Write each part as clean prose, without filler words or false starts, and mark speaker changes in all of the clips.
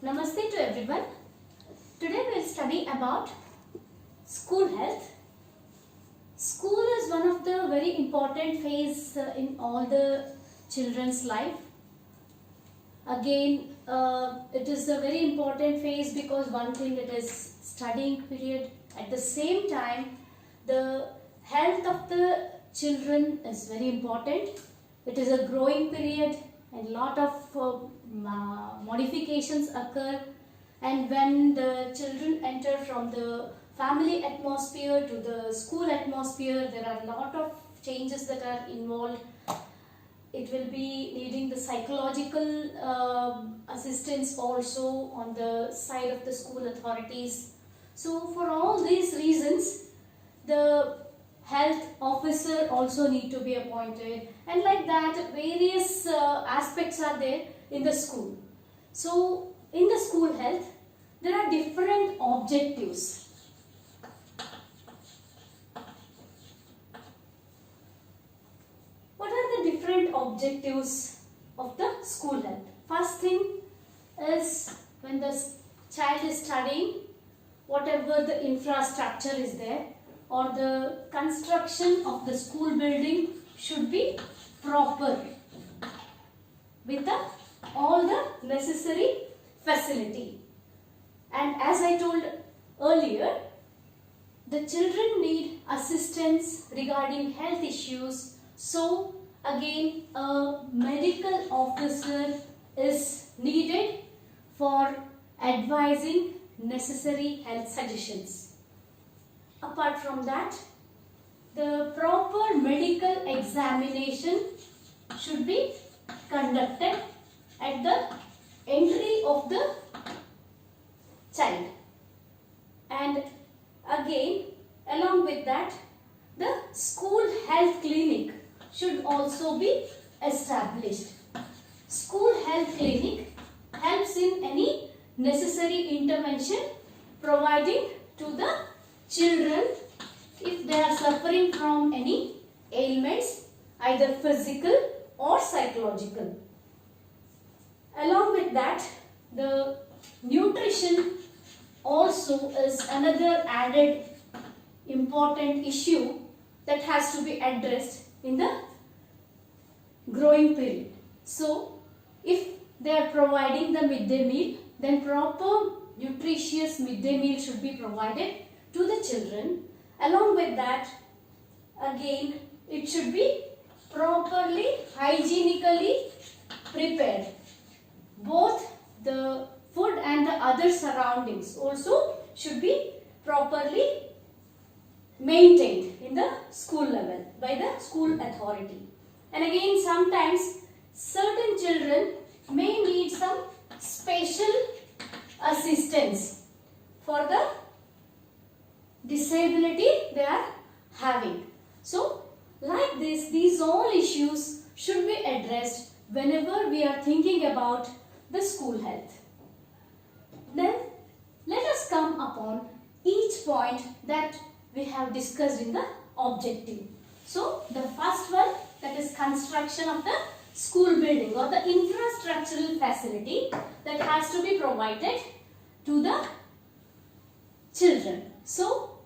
Speaker 1: Namaste to everyone. Today we will study about school health. School is one of the very important phase in all the children's life. Again, it is a very important phase because one thing, it is studying period. At the same time, the health of the children is very important. It is a growing period and lot of modifications occur, and when the children enter from the family atmosphere to the school atmosphere, there are a lot of changes that are involved. It will be needing the psychological assistance also on the side of the school authorities. So for all these reasons, the health officer also need to be appointed, and like that various aspects are there in the school. So in the school health, there are different objectives. What are the different objectives of the school health? First thing is, when the child is studying, whatever the infrastructure is there or the construction of the school building should be proper with all the necessary facility. And as I told earlier, the children need assistance regarding health issues. So again, a medical officer is needed for advising necessary health suggestions. Apart from that, the proper medical examination should be conducted at the entry of the child. And again, along with that, the school health clinic should also be established. School health clinic helps in any necessary intervention, providing to the children if they are suffering from any ailments, either physical or psychological. Along with that, the nutrition also is another added important issue that has to be addressed in the growing period. So if they are providing the midday meal, then proper nutritious midday meal should be provided to the children. Along with that, again, it should be properly hygienically prepared. Both the food and the other surroundings also should be properly maintained in the school level by the school authority. And again, sometimes certain children may need some special assistance for the disability they are having. So like this, these all issues should be addressed whenever we are thinking about the school health. Then let us come upon each point that we have discussed in the objective. So the first one, that is construction of the school building or the infrastructural facility that has to be provided to the children. So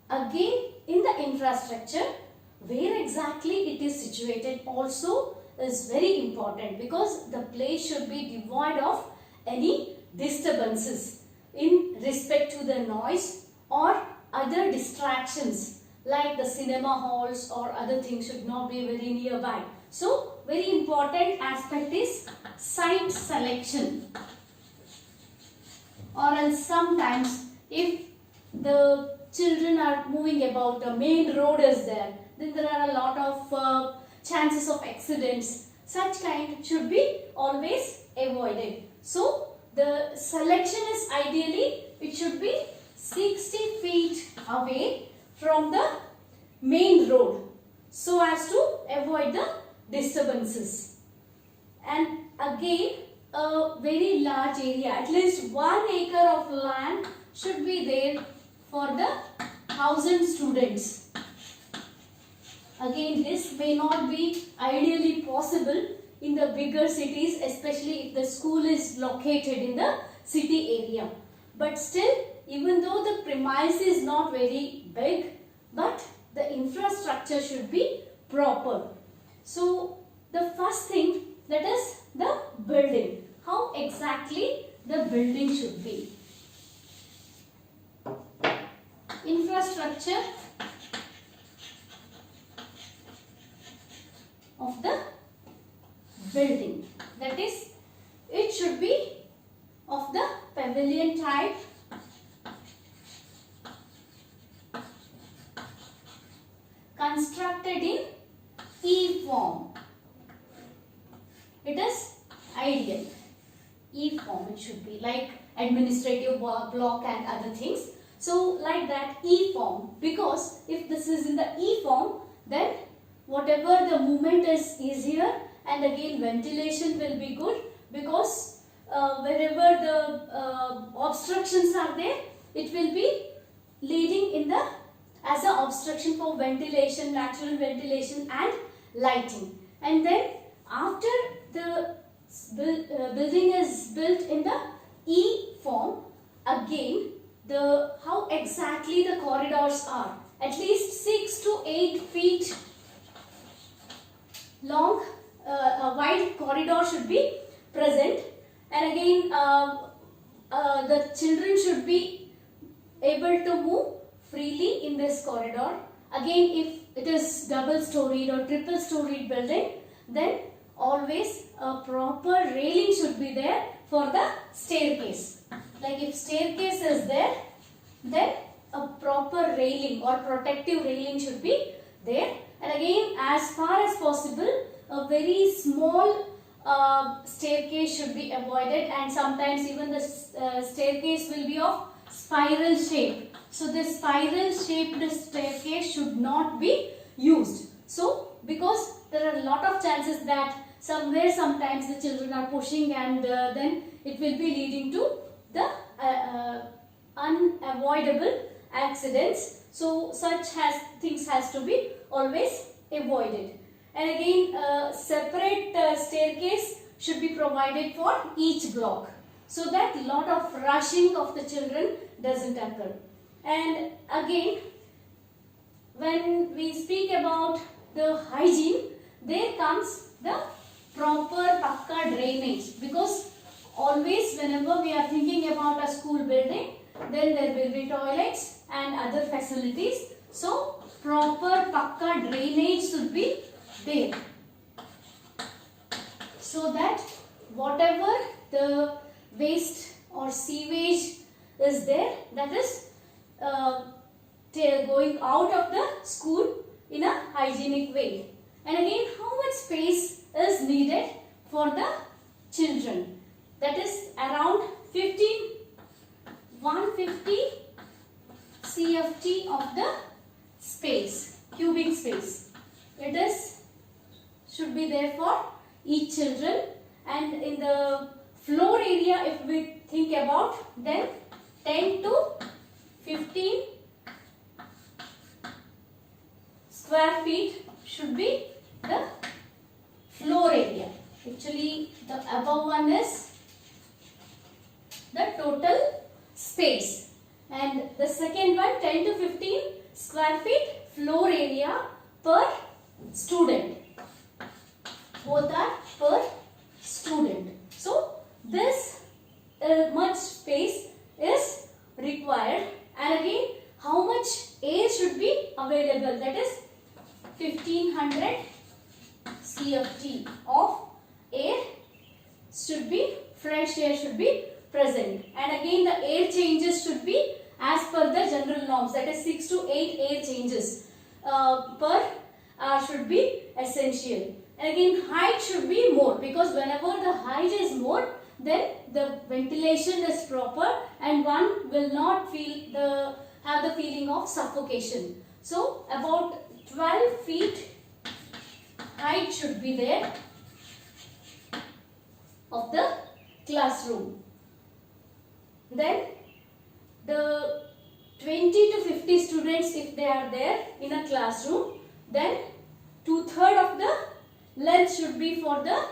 Speaker 1: again, in the infrastructure, where exactly it is situated also is very important, because the place should be devoid of any disturbances in respect to the noise or other distractions, like the cinema halls or other things should not be very nearby. So very important aspect is site selection. Or else sometimes if the children are moving about, the main road is there, then there are a lot of chances of accidents. Such kind should be always avoided. So the selection is, ideally it should be 60 feet away from the main road, so as to avoid the disturbances. And again, a very large area, at least 1 acre of land should be there for the 1000 students. Again, this may not be ideally possible in the bigger cities, especially if the school is located in the city area. But still, even though the premise is not very big, but the infrastructure should be proper. So the first thing, that is the building. How exactly the building should be. Infrastructure of the building, that is, it should be of the pavilion type, constructed in E form. It is ideal. E form it should be, like administrative block and other things. So like that, E form, because if this is in the E form, then whatever the movement is easier, and again ventilation will be good, because wherever the obstructions are there, it will be leading in the as an obstruction for ventilation, natural ventilation and lighting. And then after the building is built in the E form, again how exactly the corridors are, at least 6 to 8 feet long, a wide corridor should be present, and again the children should be able to move freely in this corridor. Again, if it is double storied or triple storied building, then always a proper railing should be there for the staircase. Like if staircase is there, then a proper railing or protective railing should be there. And again, as far as possible, a very small staircase should be avoided, and sometimes even the staircase will be of spiral shape. So this spiral shaped staircase should not be used. So because there are a lot of chances that sometimes the children are pushing, and then it will be leading to the unavoidable accidents. So such things has to be always avoided. And again, separate staircase should be provided for each block, so that lot of rushing of the children doesn't occur. And again, when we speak about the hygiene, there comes the proper pakka drainage, because always whenever we are thinking about a school building, then there will be toilets and other facilities. So proper pakka drainage should be there, so that whatever the waste or sewage is there, that is going out of the school in a hygienic way. And again, how much space is needed for the children? That is around 150 CFT of the space, cubic space. It should be there for each children. And in the floor area, if we think about, then 10 to 15 square feet should be the floor area. Actually, the above one is the total space, and the second one 10 to 15 square feet floor area per student. Both are per student. So this much space is required. And again, how much air should be available? That is 1500 CFT of air should be, fresh air should be present. And again, the air changes should be as per the general norms, that is 6 to 8 air changes per hour should be essential. And again, height should be more, because whenever the height is more, then the ventilation is proper and one will not have the feeling of suffocation. So about 12 feet height should be there of the classroom. Then the 20 to 50 students, if they are there in a classroom, then 2/3 of the length should be for the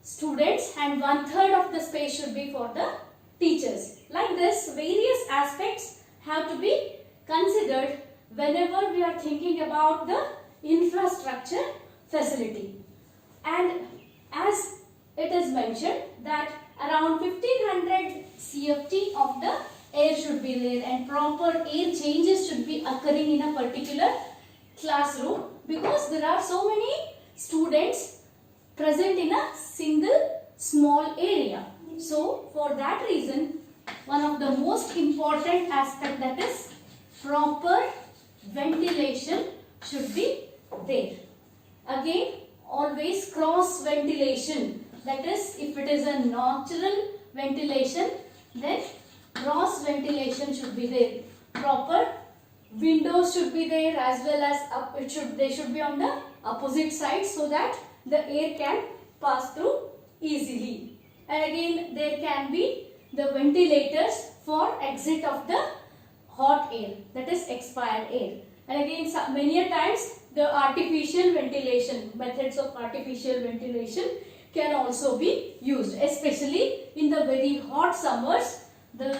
Speaker 1: students and 1/3 of the space should be for the teachers. Like this, various aspects have to be considered whenever we are thinking about the infrastructure facility. And as it is mentioned that around 1500 CFT of the air should be there and proper air changes should be occurring in a particular classroom, because there are so many students present in a single small area. So for that reason, one of the most important aspect, that is proper ventilation, should be there. Again, always cross ventilation, that is if it is a natural ventilation, then cross ventilation should be there. Proper windows should be there, as well as they should be on the opposite side, so that the air can pass through easily. And again, there can be the ventilators for exit of the hot air, that is expired air. And again, many a times the artificial ventilation, methods of artificial ventilation can also be used, especially in the very hot summers. The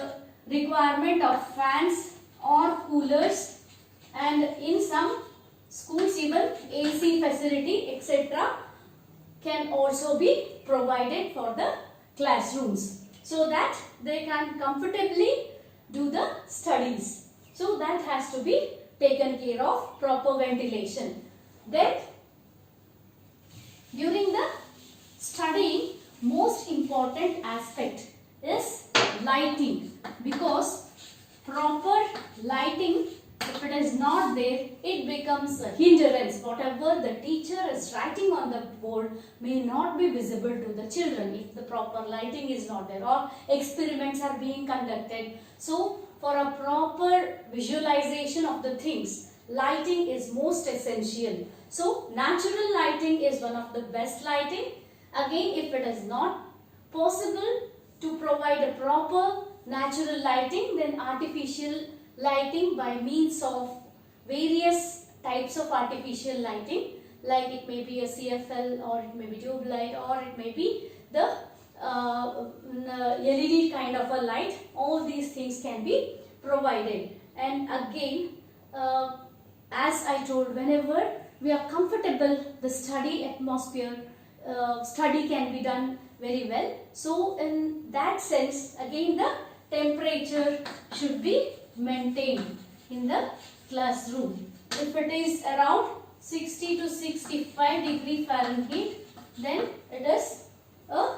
Speaker 1: requirement of fans or coolers, and in some schools even AC facility etc. can also be provided for the classrooms, so that they can comfortably do the studies. So that has to be taken care of, proper ventilation. Then during the studying, most important aspect is lighting, because proper lighting, if it is not there, it becomes a hindrance. Whatever the teacher is writing on the board may not be visible to the children if the proper lighting is not there, or experiments are being conducted. So for a proper visualization of the things, lighting is most essential. So natural lighting is one of the best lighting. Again, if it is not possible to provide a proper natural lighting, then artificial lighting by means of various types of artificial lighting, like it may be a CFL, or it may be tube light, or it may be the LED kind of a light. All these things can be provided. And again, as I told, whenever we are comfortable, the study atmosphere, study can be done very well. So in that sense, again the temperature should be maintained in the classroom. If it is around 60 to 65 degree Fahrenheit, then it is a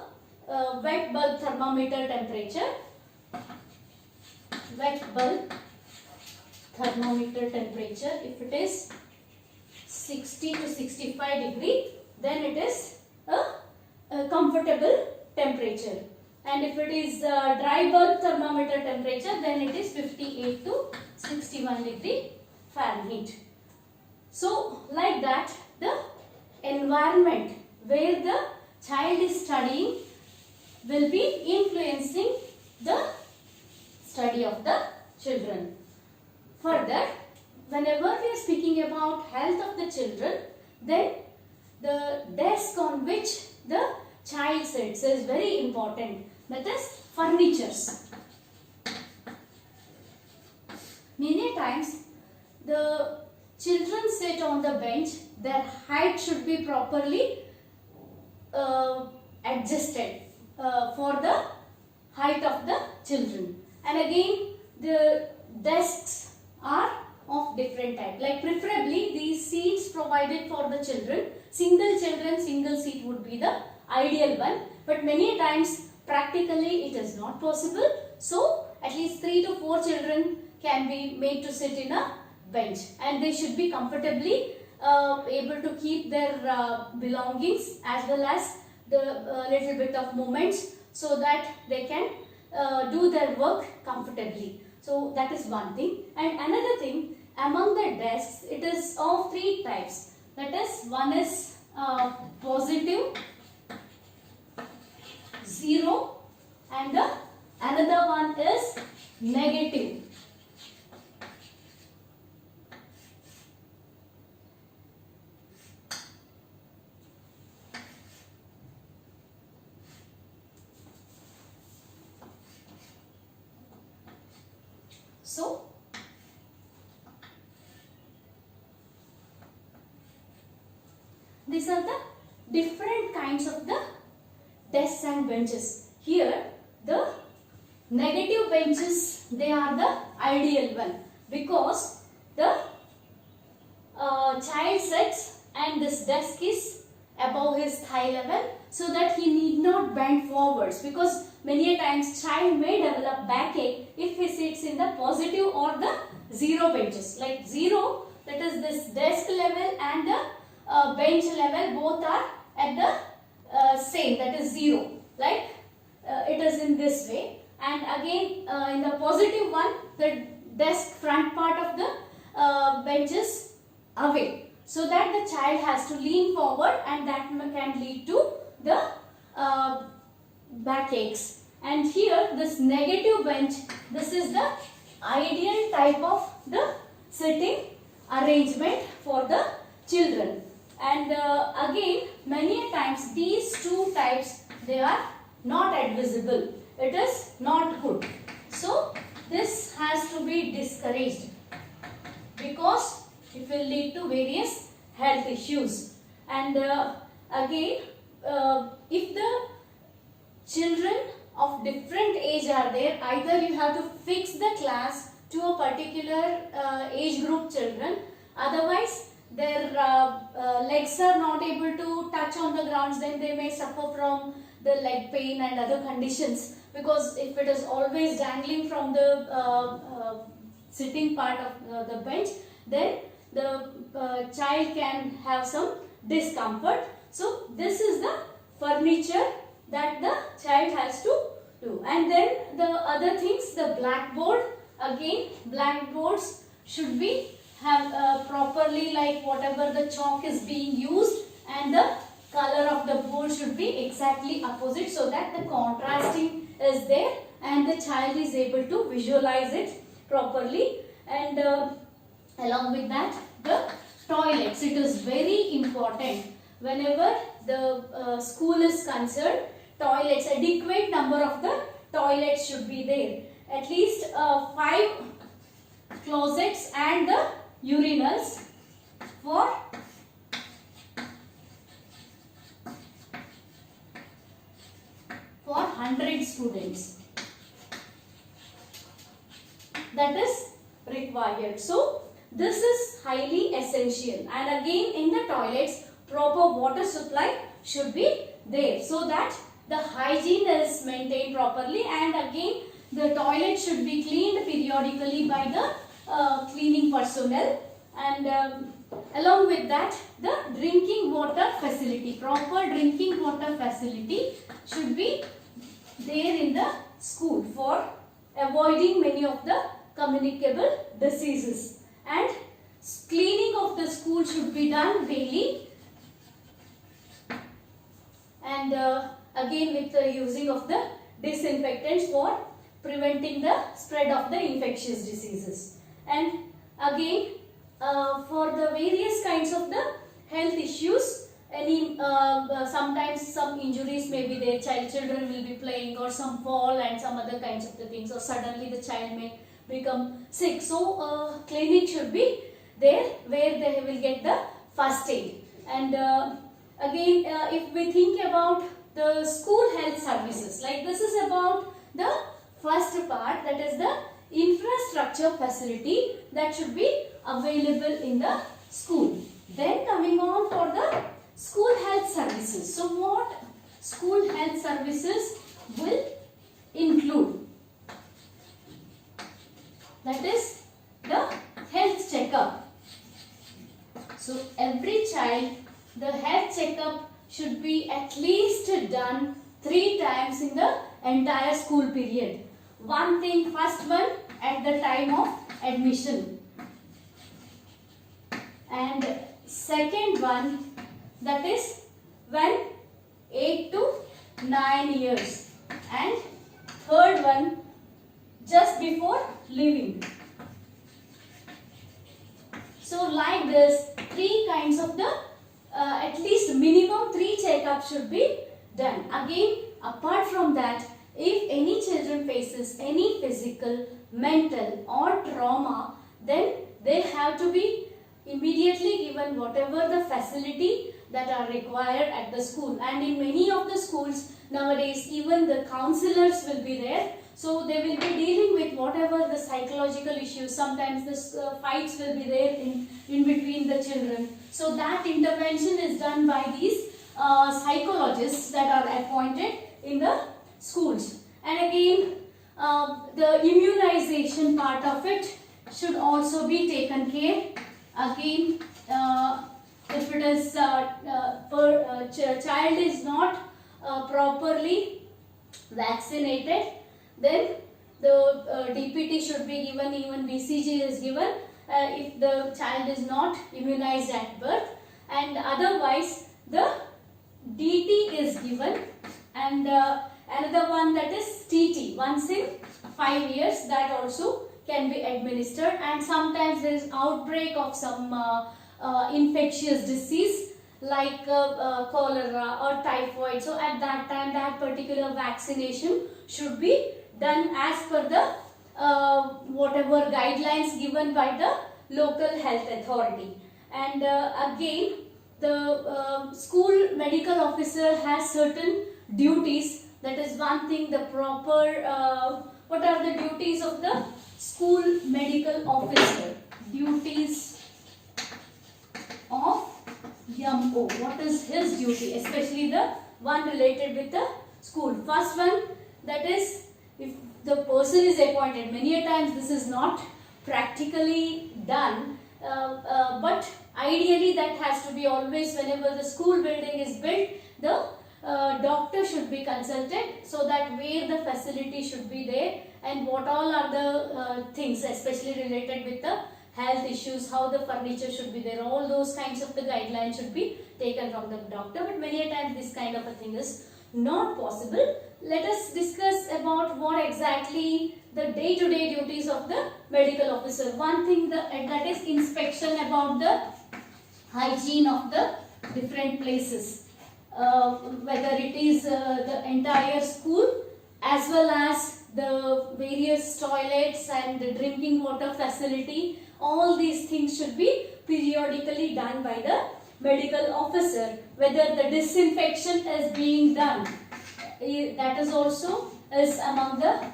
Speaker 1: wet bulb thermometer temperature. Wet bulb thermometer temperature, if it is 60 to 65 degree, then it is a comfortable temperature. And if it is dry bulb thermometer temperature, then it is 58 to 61 degree Fahrenheit. So like that, the environment where the child is studying will be influencing the study of the children. Further, whenever we are speaking about health of the children, then the desk on which the child sits is very important. That is furnitures. Many times the children sit on the bench, their height should be properly adjusted for the height of the children. And again, the desks are of different type. Like preferably these seats provided for the children, single seat would be the ideal one. But many times practically it is not possible. So at least 3 to 4 children can be made to sit in a bench, and they should be comfortably able to keep their belongings as well as the little bit of movements, so that they can do their work comfortably. So that is one thing. And another thing, among the desks, it is of 3 types. That is, one is positive, 0, and the another one is negative. So these are the different kinds of the desks and benches. Here the negative benches, they are the ideal one, because the child sits and this desk is above his thigh level, so that he need not bend forwards, because many a times child may develop backache if he sits in the positive or the zero benches. Like zero, that is this desk level, and the bench level, both are at the same, that is zero. Like it is in this way. And again in the positive one, the desk front part of the bench is away, so that the child has to lean forward, and that can lead to the backaches. And here this negative bench, this is the ideal type of the sitting arrangement for the children. And again many times these two types, they are not advisable. It is not good. So this has to be discouraged, because it will lead to various health issues. And again if the children of different age are there, either you have to fix the class to a particular age group children, otherwise their legs are not able to touch on the grounds, then they may suffer from the leg pain and other conditions, because if it is always dangling from the sitting part of the bench, then the child can have some discomfort. So this is the furniture that the child has to do. And then the other things, the blackboard, again blackboards should be have properly, like whatever the chalk is being used, and the color of the board should be exactly opposite, so that the contrasting is there and the child is able to visualize it properly. And along with that, the toilets, it is very important whenever the school is concerned. Toilets, adequate number of the toilets should be there, at least 5 closets and the urinals for 100 students. That is required. So this is highly essential. And again in the toilets, proper water supply should be there, so that the hygiene is maintained properly. And again the toilet should be cleaned periodically by the cleaning personnel. And along with that, the drinking water facility, proper drinking water facility should be there in the school for avoiding many of the communicable diseases. And cleaning of the school should be done daily, and again with the using of the disinfectants for preventing the spread of the infectious diseases. And again for the various kinds of the health issues, any sometimes some injuries may be there, children will be playing, or some fall and some other kinds of the things, or suddenly the child may become sick. So clinic should be there where they will get the first aid. And again if we think about the school health services, like this is about the first part, that is the infrastructure facility that should be available in the school. Then coming on for the school health services. So what school health services will include? That is the health checkup. So every child, the health checkup should be at least done 3 times in the entire school period. One thing, first one at the time of admission, and second one, that is when 8 to 9 years, and third one just before leaving. So like this, 3 kinds of the at least minimum 3 checkups should be done. Again apart from that, if any children faces any physical, mental or trauma, then they have to be immediately given whatever the facility that are required at the school. And in many of the schools nowadays, even the counselors will be there. So they will be dealing with whatever the psychological issues. Sometimes the fights will be there in between the children. So that intervention is done by these psychologists that are appointed in the schools. And again, the immunization part of it should also be taken care. Again, if it is child is not properly vaccinated, then the DPT should be given, even BCG is given if the child is not immunized at birth, and otherwise the DT is given, and another one, that is TT, once in 5 years, that also can be administered. And sometimes there is outbreak of some infectious disease like cholera or typhoid. So at that time, that particular vaccination should be done as per the whatever guidelines given by the local health authority. And again, the school medical officer has certain duties. That is one thing, the proper what are the duties of the school medical officer? Duties of MO. What is his duty? Especially the one related with the school. First one, that is, if the person is appointed, many a times this is not practically done, but ideally that has to be always, whenever the school building is built, the doctor should be consulted, so that where the facility should be there and what all are the things especially related with the health issues, how the furniture should be there, all those kinds of the guidelines should be taken from the doctor. But many a times this kind of a thing is not possible. Let us discuss about what exactly the day-to-day duties of the medical officer. One thing, that is inspection about the hygiene of the different places, whether it is the entire school as well as the various toilets and the drinking water facility. All these things should be periodically done by the medical officer. Whether the disinfection is being done, that is also is among the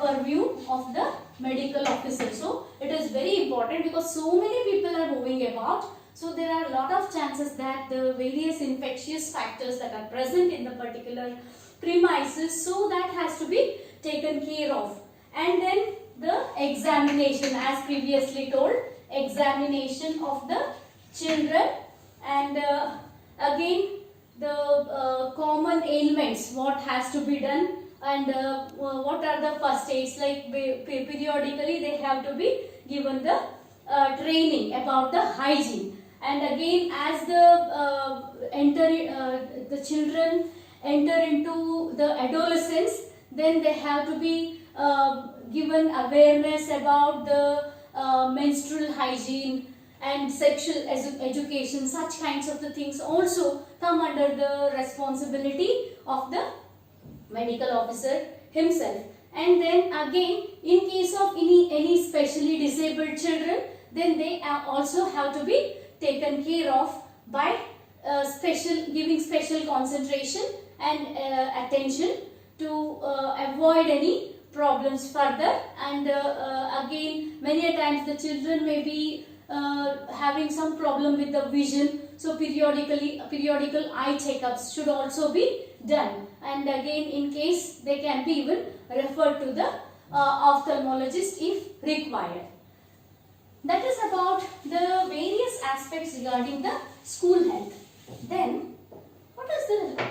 Speaker 1: purview of the medical officer. So it is very important, because so many people are moving about. So there are a lot of chances that the various infectious factors that are present in the particular premises, so that has to be taken care of. And then the examination, as previously told, examination of the children, and again the common ailments, what has to be done, and what are the first aids, like periodically they have to be given the training about the hygiene. And again, as the children enter into the adolescence, then they have to be given awareness about the menstrual hygiene and sexual education. Such kinds of the things also come under the responsibility of the medical officer himself. And then again, in case of any specially disabled children, then they also have to be taken care of by giving special concentration and attention to avoid any problems further. And again, many a times the children may be having some problem with the vision, so periodical eye checkups should also be done. And again, in case, they can be even referred to the ophthalmologist if required. That is about the various aspects regarding the school health. Then, what is the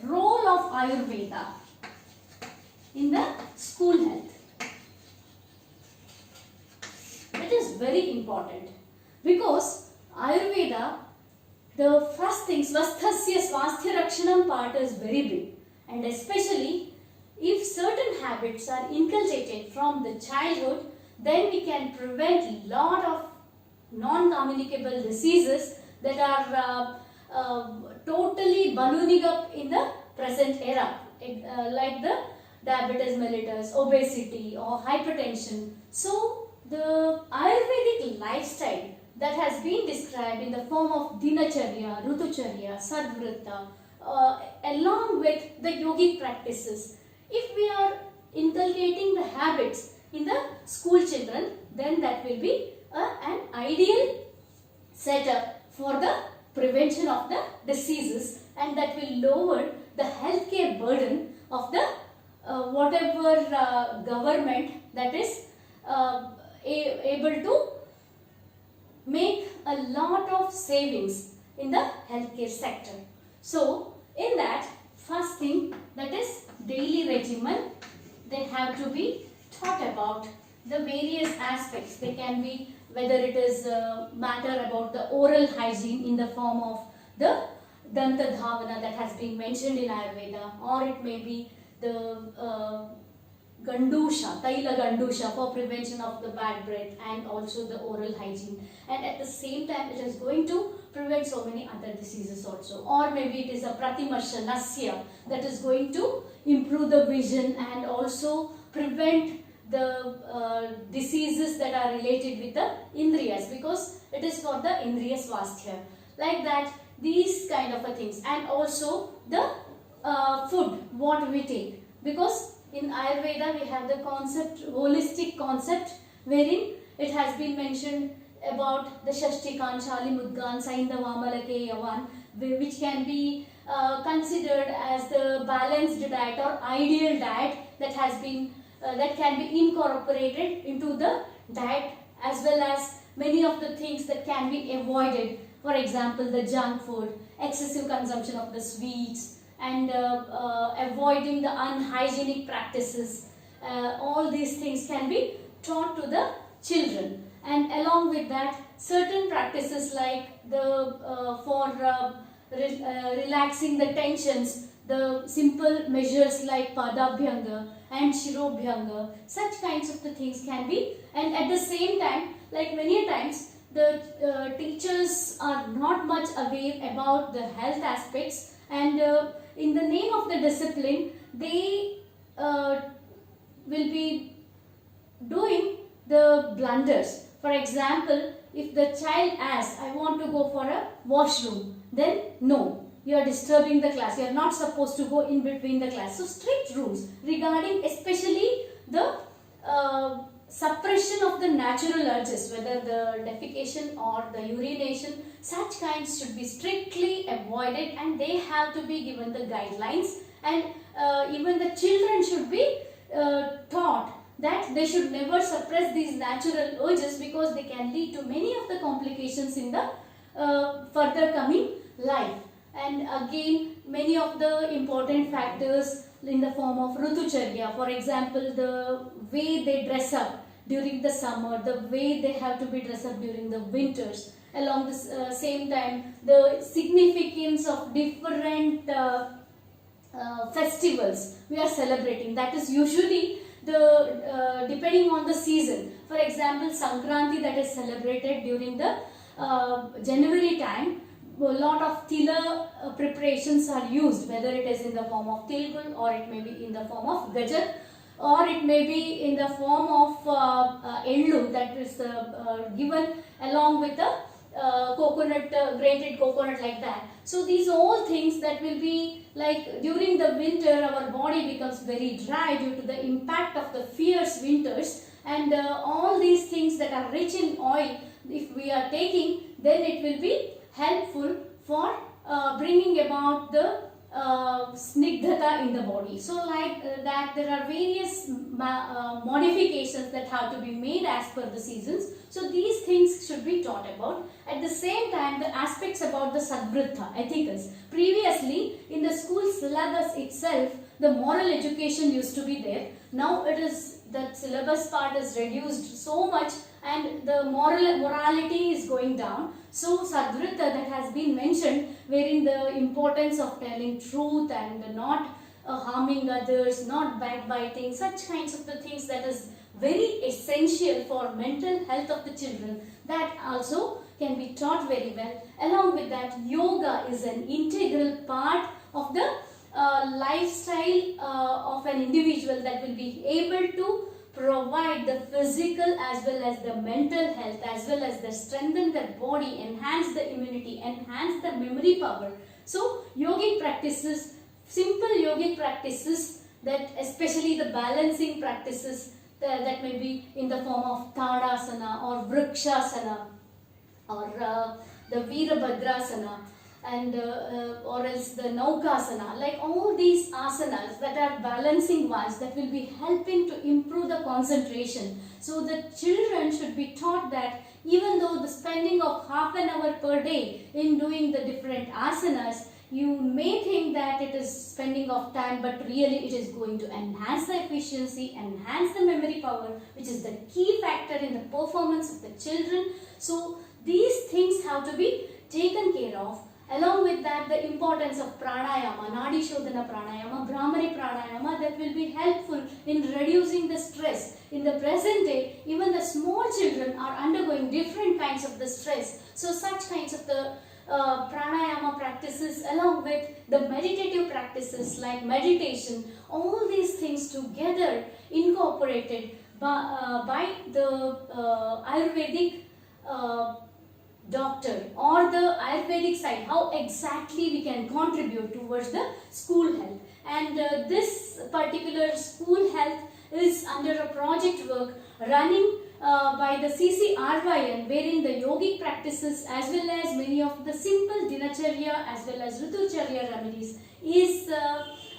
Speaker 1: role of Ayurveda in the school health? It is very important, because Ayurveda, the first thing, Swasthasya Swasthya Rakshanam part is very big, and especially if certain habits are inculcated from the childhood, then we can prevent lot of non-communicable diseases that are totally ballooning up in the present era, like the diabetes mellitus, obesity or hypertension. So the Ayurvedic lifestyle that has been described in the form of Dinacharya, Rutucharya, Sadvrita, along with the yogic practices. If we are inculcating the habits in the school children, then that will be an ideal setup for the prevention of the diseases, and that will lower the healthcare burden of the whatever government that is able to make a lot of savings in the healthcare sector. So in that, first thing, that is daily regimen, they have to be taught about the various aspects. They can be whether it is a matter about the oral hygiene in the form of the Danta Dhavana that has been mentioned in Ayurveda, or it may be the Gandusha, Taila Gandusha for prevention of the bad breath and also the oral hygiene. And at the same time, it is going to prevent so many other diseases also. Or maybe it is a Pratimarsha Nasya that is going to improve the vision and also prevent the diseases that are related with the Indriyas, because it is for the Indriya Swasthya. Like that, these kind of things. And also the food, what we take. Because in Ayurveda, we have the concept, holistic concept, wherein it has been mentioned about the Shashtikan, Shali Mudgan, Saindavamalake Yavan, which can be considered as the balanced diet or ideal diet that has been that can be incorporated into the diet, as well as many of the things that can be avoided. For example, the junk food, excessive consumption of the sweets, and avoiding the unhygienic practices. All these things can be taught to the children. And along with that, certain practices like the relaxing the tensions, the simple measures like Padabhyanga and Shirobhyanga, such kinds of the things can be. And at the same time, like many times, the teachers are not much aware about the health aspects, and in the name of the discipline, they will be doing the blunders. For example, if the child asks, I want to go for a washroom, then no, you are disturbing the class. You are not supposed to go in between the class. So strict rules regarding especially the suppression of the natural urges, whether the defecation or the urination, such kinds should be strictly avoided, and they have to be given the guidelines. And even the children should be taught that they should never suppress these natural urges, because they can lead to many of the complications in the further coming life. And again, many of the important factors in the form of Rutucharya, for example, the way they dress up during the summer, the way they have to be dressed up during the winters. Along the same time, the significance of different festivals we are celebrating, that is usually the depending on the season. For example, Sankranti that is celebrated during the January time, a lot of tila preparations are used, whether it is in the form of tilgul, or it may be in the form of gajar, or it may be in the form of ellu that is given along with the coconut, grated coconut, like that. So these all things that will be like during the winter, our body becomes very dry due to the impact of the fierce winters, and all these things that are rich in oil, if we are taking, then it will be helpful for bringing about the snigdhata in the body. So like that, there are various modifications that have to be made as per the seasons. So these things should be taught about. At the same time, the aspects about the sadvritta, ethicals. Previously, in the school syllabus itself, the moral education used to be there. Now it is, the syllabus part is reduced so much, and the morality is going down. So sadvritta that has been mentioned, wherein the importance of telling truth and not harming others, not backbiting, such kinds of the things that is very essential for mental health of the children, that also can be taught very well. Along with that, yoga is an integral part of the lifestyle of an individual that will be able to provide the physical as well as the mental health, as well as the strengthen their body, enhance the immunity, enhance the memory power. So yogic practices, simple yogic practices, that especially the balancing practices that may be in the form of Tadasana or Vrikshasana or the Virabhadrasana, and or else the Naukasana, like all these asanas that are balancing ones, that will be helping to improve the concentration. So the children should be taught that even though the spending of half an hour per day in doing the different asanas, you may think that it is spending of time, but really it is going to enhance the efficiency, enhance the memory power, which is the key factor in the performance of the children. So these things have to be taken care of. Along with that, the importance of pranayama, Nadi Shodhana pranayama, Brahmari pranayama, that will be helpful in reducing the stress. In the present day, even the small children are undergoing different kinds of the stress. So such kinds of the pranayama practices, along with the meditative practices like meditation, all these things together incorporated by the Ayurvedic doctor or the Ayurvedic side, how exactly we can contribute towards the school health. And this particular school health is under a project work running by the CCRYN, wherein the yogic practices as well as many of the simple dinacharya as well as ritucharya remedies is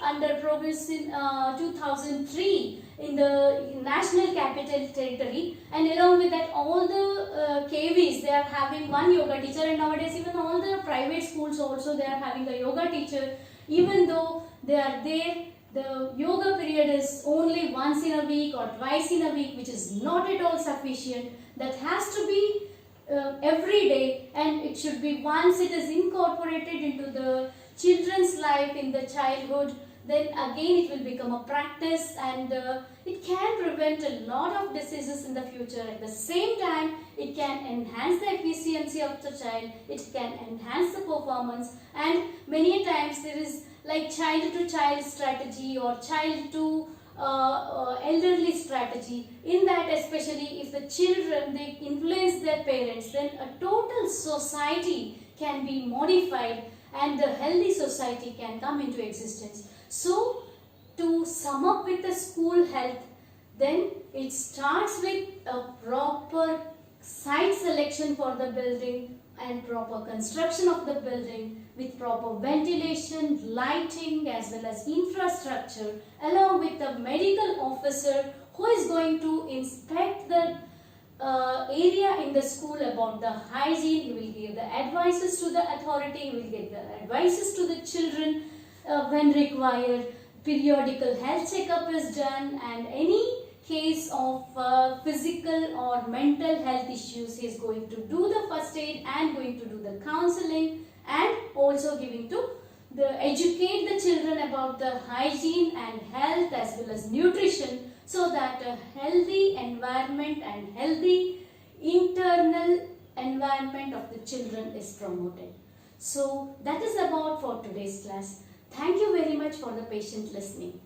Speaker 1: under progress in 2003 in the National Capital Territory, and along with that all the KVs, they are having one yoga teacher, and nowadays even all the private schools also they are having a yoga teacher. Even though they are there, the yoga period is only once in a week or twice in a week, which is not at all sufficient. That has to be every day, and it should be once it is incorporated into the children's life in the childhood, then again it will become a practice, and it can prevent a lot of diseases in the future. At the same time, it can enhance the efficiency of the child, it can enhance the performance, and many times there is like child to child strategy or child to elderly strategy. In that, especially if the children they influence their parents, then a total society can be modified and the healthy society can come into existence. So to sum up with the school health, then it starts with a proper site selection for the building and proper construction of the building with proper ventilation, lighting as well as infrastructure, along with the medical officer who is going to inspect the area in the school about the hygiene. He will give the advices to the authority, he will give the advices to the children when required. Periodical health checkup is done, and any case of physical or mental health issues, he is going to do the first aid and going to do the counseling, and also giving to educate the children about the hygiene and health as well as nutrition, so that a healthy environment and healthy internal environment of the children is promoted. So that is about for today's class. Thank you very much for the patient listening.